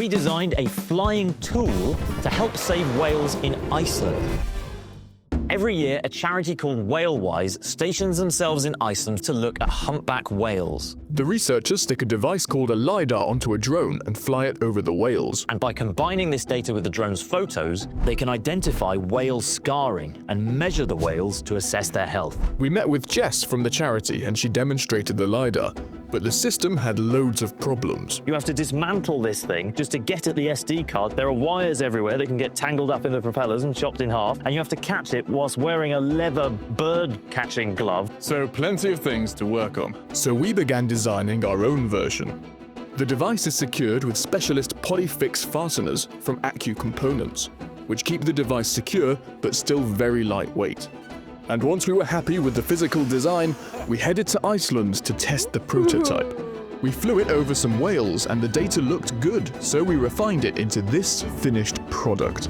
we designed a flying tool to help save whales in Iceland. Every year, a charity called WhaleWise stations themselves in Iceland to look at humpback whales. The researchers stick a device called a LiDAR onto a drone and fly it over the whales. And by combining this data with the drone's photos, they can identify whale scarring and measure the whales to assess their health. We met with Jess from the charity and she demonstrated the LiDAR, but the system had loads of problems. You have to dismantle this thing just to get at the SD card. There are wires everywhere that can get tangled up in the propellers and chopped in half, and you have to catch it whilst wearing a leather bird-catching glove. So plenty of things to work on. So we began designing our own version. The device is secured with specialist polyfix fasteners from Accu components, which keep the device secure but still very lightweight. And once we were happy with the physical design, we headed to Iceland to test the prototype. We flew it over some whales and the data looked good, so we refined it into this finished product.